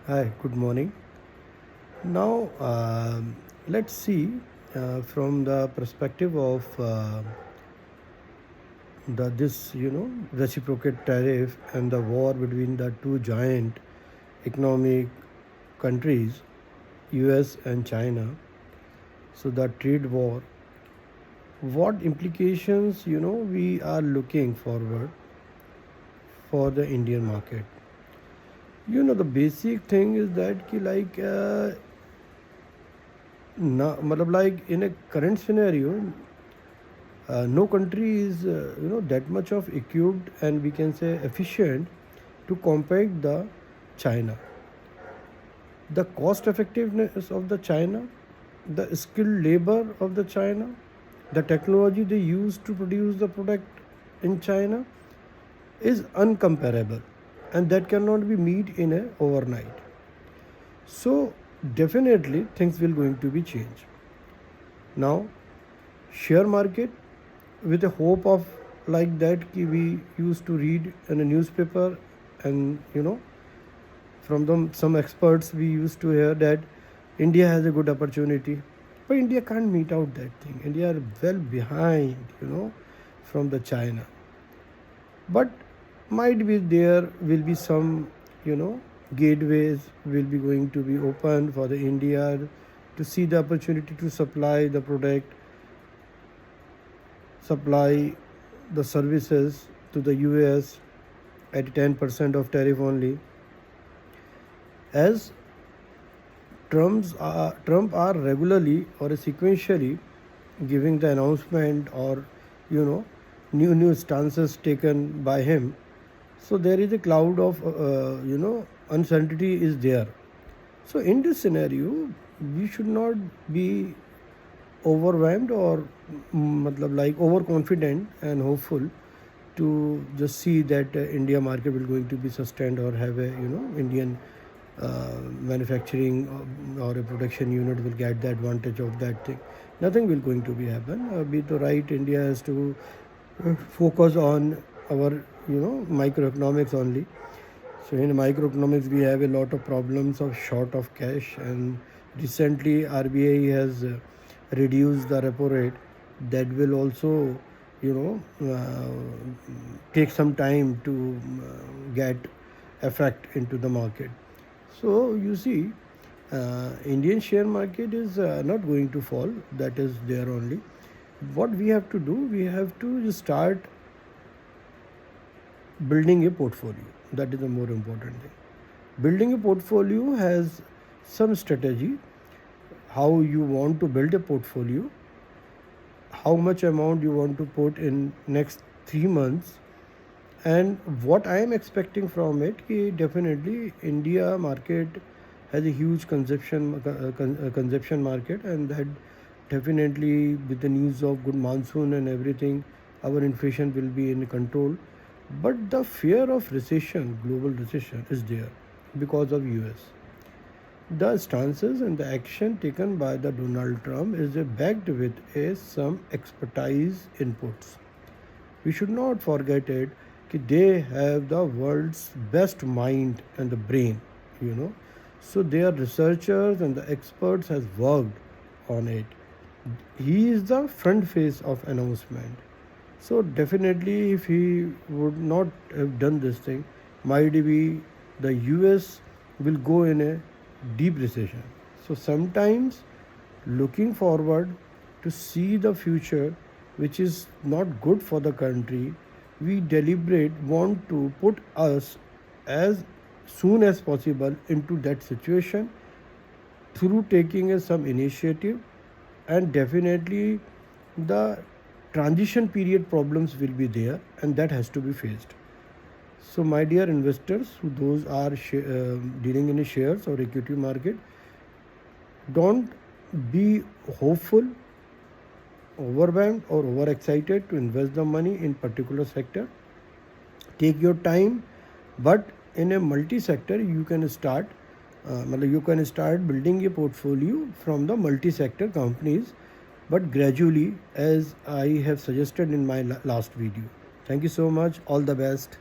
Hi, good morning. Now, let's see from the perspective of the this reciprocate tariff and the war between the two giant economic countries, U.S. and China. So the trade war, what implications we are looking forward for the Indian market. The basic thing is that matlab like in a current scenario, no country is that much of equipped and we can say efficient to compete the China. The cost effectiveness of the China, the skilled labor of the China, the technology they use to produce the product in China is uncomparable, and that cannot be met in a overnight. So definitely things will going to be changed. Now, share market, with a hope of like that we used to read in a newspaper, and from them some experts we used to hear that India has a good opportunity, but India can't meet out that thing. India are well behind from the China, but might be there will be some gateways will be going to be open for the India to see the opportunity to supply the product, supply the services to the US at 10% of tariff only. As Trump are regularly or sequentially giving the announcement or new stances taken by him, so there is a cloud of uncertainty is there. So in this scenario, we should not be overwhelmed or like overconfident and hopeful to just see that India market will going to be sustained or have a Indian manufacturing or a production unit will get the advantage of that thing. Nothing will going to be happen. Be the right, India has to focus on our microeconomics only. So in microeconomics, we have a lot of problems of short of cash, and recently RBI has reduced the repo rate. That will also, take some time to get effect into the market. So you see, Indian share market is not going to fall. That is there only. What we have to do, we have to start building a portfolio. That is the more important thing. Building a portfolio has some strategy, how you want to build a portfolio, how much amount you want to put in next 3 months, and what I am expecting from it. Definitely India market has a huge consumption market, and that definitely with the news of good monsoon and everything, our inflation will be in control. But the fear of recession, global recession, is there because of US. The stances and the action taken by the Donald Trump is backed with some expertise inputs. We should not forget it that they have the world's best mind and the brain, you know. So their researchers and the experts has worked on it. He is the front face of announcement. So definitely, if he would not have done this thing, might be the US will go in a deep recession. So sometimes looking forward to see the future, which is not good for the country, we deliberate want to put us as soon as possible into that situation through taking some initiative, and definitely the transition period problems will be there, and that has to be faced. So my dear investors, who those are dealing in shares or equity market, don't be hopeful, overwhelmed or overexcited to invest the money in particular sector. Take your time, but in a multi-sector you can start building a portfolio from the multi-sector companies, but gradually, as I have suggested in my last video. Thank you so much. All the best.